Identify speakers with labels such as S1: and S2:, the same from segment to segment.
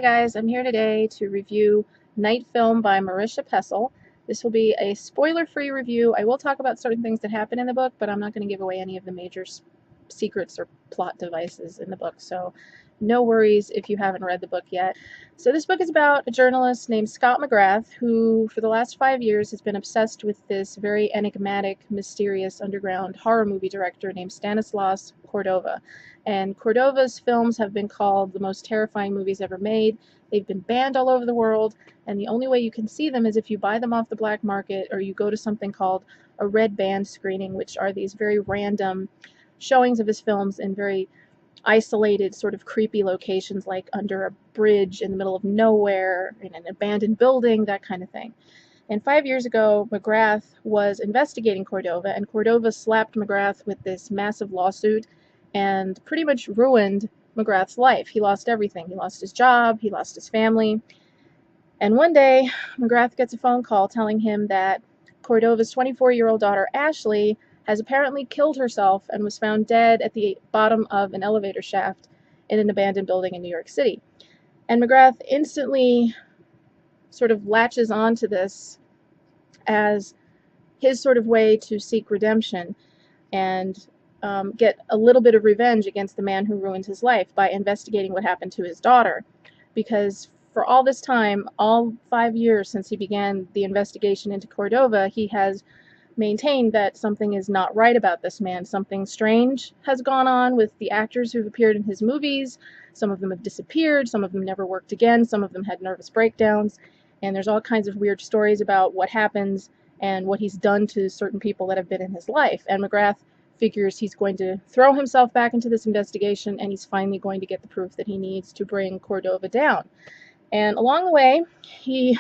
S1: guys, I'm here today to review Night Film by Marisha Pessl. This will be a spoiler-free review. I will talk about certain things that happen in the book, but I'm not going to give away any of the major secrets or plot devices in the book, so no worries if you haven't read the book yet. So this book is about a journalist named Scott McGrath who, for the last 5 years, has been obsessed with this very enigmatic, mysterious underground horror movie director named Stanislaus Cordova. And Cordova's films have been called the most terrifying movies ever made. They've been banned all over the world, and the only way you can see them is if you buy them off the black market or you go to something called a red band screening, which are these very random showings of his films in very isolated, sort of creepy locations, like under a bridge in the middle of nowhere, in an abandoned building, that kind of thing. And 5 years ago, McGrath was investigating Cordova, and Cordova slapped McGrath with this massive lawsuit and pretty much ruined McGrath's life. He lost everything. He lost his job, he lost his family. And one day, McGrath gets a phone call telling him that Cordova's 24-year-old daughter, Ashley, has apparently killed herself and was found dead at the bottom of an elevator shaft in an abandoned building in New York City. And McGrath instantly sort of latches onto this as his sort of way to seek redemption and get a little bit of revenge against the man who ruined his life by investigating what happened to his daughter. Because for all this time, all 5 years since he began the investigation into Cordova, he has maintained that something is not right about this man. Something strange has gone on with the actors who've appeared in his movies. Some of them have disappeared, some of them never worked again, some of them had nervous breakdowns, and there's all kinds of weird stories about what happens and what he's done to certain people that have been in his life. And McGrath figures he's going to throw himself back into this investigation, and he's finally going to get the proof that he needs to bring Cordova down. And along the way, he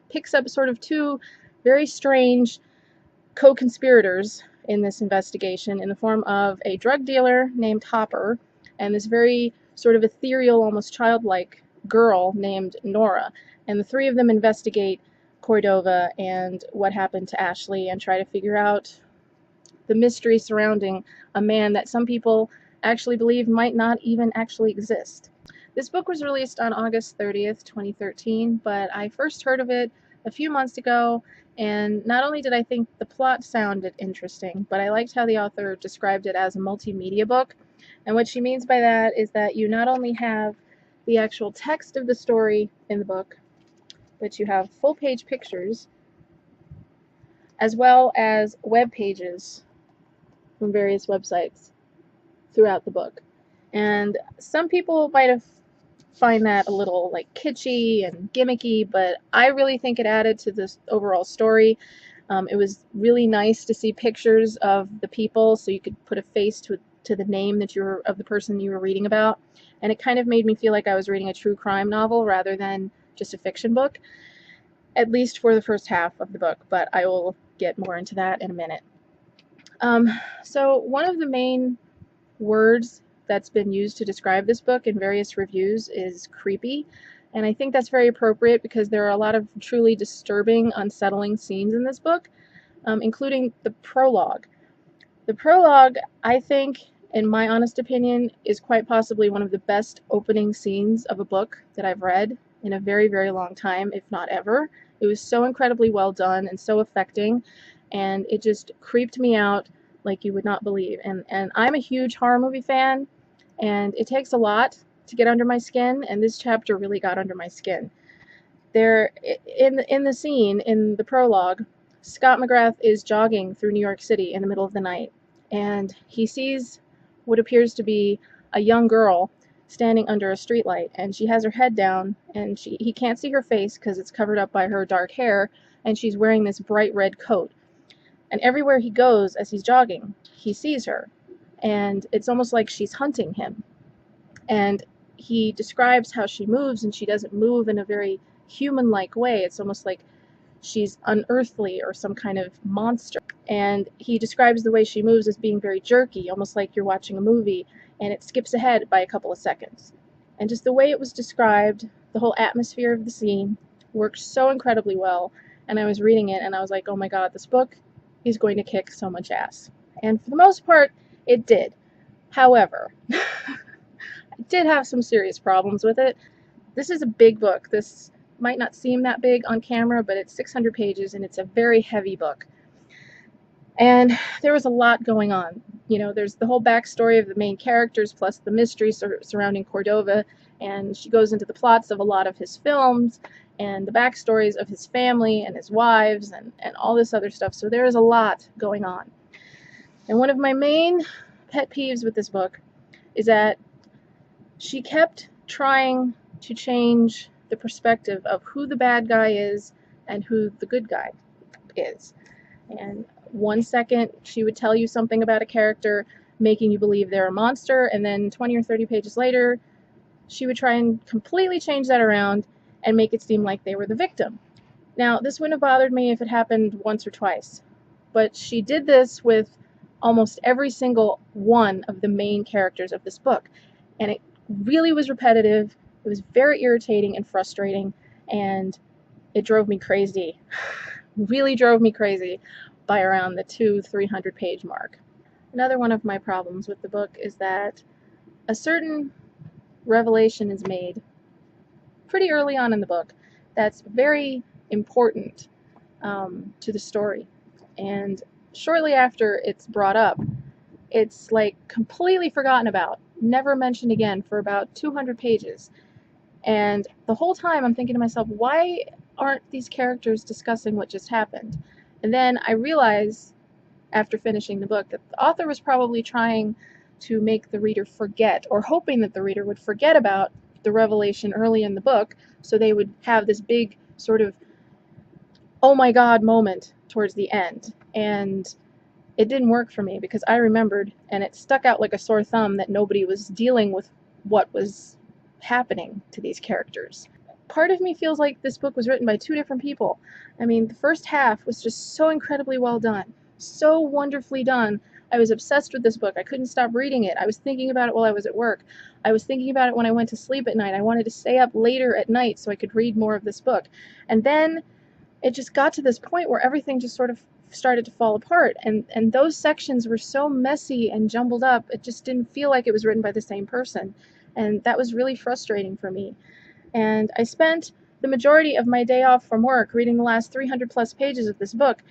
S1: picks up sort of two very strange co-conspirators in this investigation in the form of a drug dealer named Hopper and this very sort of ethereal, almost childlike girl named Nora. And the three of them investigate Cordova and what happened to Ashley and try to figure out the mystery surrounding a man that some people actually believe might not even actually exist. This book was released on August 30th, 2013, but I first heard of it a few months ago, and not only did I think the plot sounded interesting, but I liked how the author described it as a multimedia book. And what she means by that is that you not only have the actual text of the story in the book, but you have full-page pictures, as well as web pages from various websites throughout the book. And some people might have find that a little like kitschy and gimmicky, but I really think it added to this overall story. It was really nice to see pictures of the people so you could put a face to the name that you were of the person you were reading about, and it kind of made me feel like I was reading a true crime novel rather than just a fiction book, at least for the first half of the book, but I will get more into that in a minute. So one of the main words that's been used to describe this book in various reviews is creepy, and I think that's very appropriate because there are a lot of truly disturbing, unsettling scenes in this book, including the prologue. The prologue, I think, in my honest opinion, is quite possibly one of the best opening scenes of a book that I've read in a very, very long time, if not ever. It was so incredibly well done and so affecting, and it just creeped me out like you would not believe. And I'm a huge horror movie fan, and it takes a lot to get under my skin, and this chapter really got under my skin. There, in the scene, in the prologue, Scott McGrath is jogging through New York City in the middle of the night, and he sees what appears to be a young girl standing under a streetlight, and she has her head down, and he can't see her face because it's covered up by her dark hair, and she's wearing this bright red coat. And everywhere he goes as he's jogging, he sees her, and it's almost like she's hunting him. And he describes how she moves, and she doesn't move in a very human-like way. It's almost like she's unearthly or some kind of monster. And he describes the way she moves as being very jerky, almost like you're watching a movie, and it skips ahead by a couple of seconds. And just the way it was described, the whole atmosphere of the scene, worked so incredibly well. And I was reading it, and I was like, oh my god, this book is going to kick so much ass. And for the most part, it did. However, I did have some serious problems with it. This is a big book. This might not seem that big on camera, but it's 600 pages and it's a very heavy book. And there was a lot going on. You know, there's the whole backstory of the main characters plus the mystery surrounding Cordova, and she goes into the plots of a lot of his films and the backstories of his family and his wives and all this other stuff. So there is a lot going on. And one of my main pet peeves with this book is that she kept trying to change the perspective of who the bad guy is and who the good guy is. And one second she would tell you something about a character, making you believe they're a monster, and then 20 or 30 pages later she would try and completely change that around and make it seem like they were the victim. Now, this wouldn't have bothered me if it happened once or twice, but she did this with almost every single one of the main characters of this book, and it really was repetitive. It was very irritating and frustrating, and it drove me crazy. Really drove me crazy by around the 200-300 page mark. Another one of my problems with the book is that a certain revelation is made pretty early on in the book that's very important to the story, and shortly after it's brought up, it's like completely forgotten about, never mentioned again for about 200 pages. And the whole time I'm thinking to myself, why aren't these characters discussing what just happened? And then I realize, after finishing the book, that the author was probably trying to make the reader forget, or hoping that the reader would forget about the revelation early in the book, so they would have this big sort of oh my god moment towards the end. And it didn't work for me, because I remembered, and it stuck out like a sore thumb, that nobody was dealing with what was happening to these characters. Part of me feels like this book was written by two different people. I mean, the first half was just so incredibly well done, so wonderfully done. I was obsessed with this book. I couldn't stop reading it. I was thinking about it while I was at work. I was thinking about it when I went to sleep at night. I wanted to stay up later at night so I could read more of this book. And then it just got to this point where everything just sort of started to fall apart, and those sections were so messy and jumbled up, it just didn't feel like it was written by the same person, and that was really frustrating for me. And I spent the majority of my day off from work reading the last 300 plus pages of this book,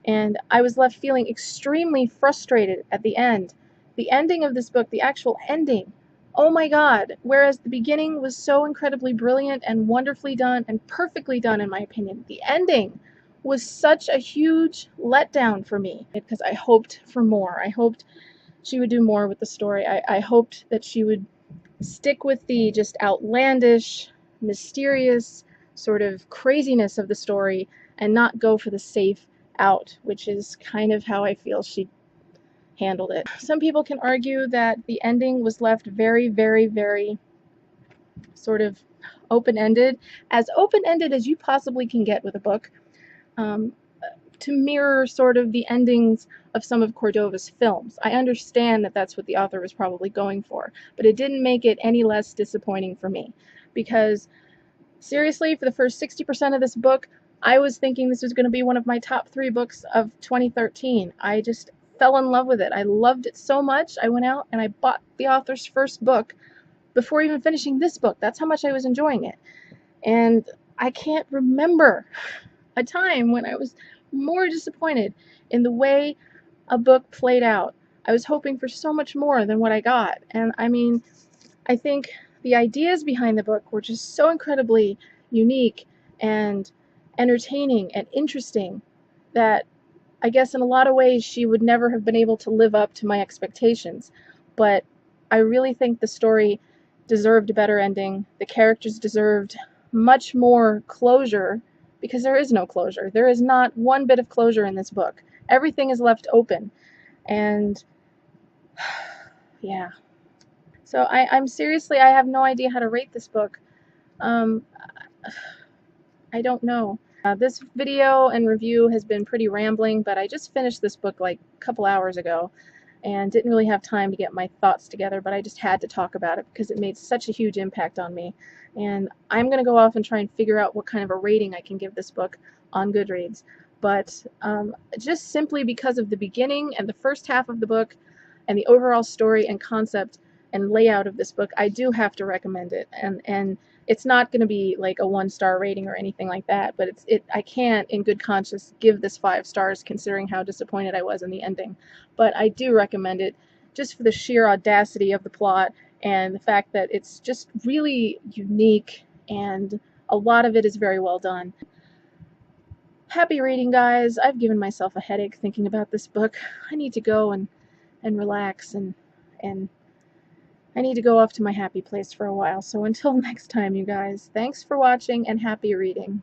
S1: and I was left feeling extremely frustrated at the end. The ending of this book, the actual ending, oh my god, whereas the beginning was so incredibly brilliant and wonderfully done and perfectly done in my opinion, the ending was such a huge letdown for me, because I hoped for more. I hoped she would do more with the story. I hoped that she would stick with the just outlandish, mysterious sort of craziness of the story and not go for the safe out, which is kind of how I feel she handled it. Some people can argue that the ending was left very, very, very sort of open-ended as you possibly can get with a book. To mirror sort of the endings of some of Cordova's films. I understand that that's what the author was probably going for, but it didn't make it any less disappointing for me, because seriously, for the first 60% of this book, I was thinking this was going to be one of my top 3 books of 2013. I just fell in love with it. I loved it so much, I went out and I bought the author's first book before even finishing this book. That's how much I was enjoying it. And I can't remember a time when I was more disappointed in the way a book played out. I was hoping for so much more than what I got. And I mean, I think the ideas behind the book were just so incredibly unique and entertaining and interesting that I guess in a lot of ways she would never have been able to live up to my expectations. But I really think the story deserved a better ending. The characters deserved much more closure, because there is no closure. There is not one bit of closure in this book. Everything is left open. And yeah. So I'm seriously, I have no idea how to rate this book. I don't know. This video and review has been pretty rambling, but I just finished this book like a couple hours ago and didn't really have time to get my thoughts together, but I just had to talk about it because it made such a huge impact on me. And I'm going to go off and try and figure out what kind of a rating I can give this book on Goodreads. But just simply because of the beginning and the first half of the book and the overall story and concept and layout of this book, I do have to recommend it. And it's not going to be like a 1-star rating or anything like that, but I can't in good conscience give this 5 stars considering how disappointed I was in the ending. But I do recommend it just for the sheer audacity of the plot and the fact that it's just really unique and a lot of it is very well done. Happy reading, guys. I've given myself a headache thinking about this book. I need to go and relax and I need to go off to my happy place for a while. So until next time, you guys, thanks for watching and happy reading.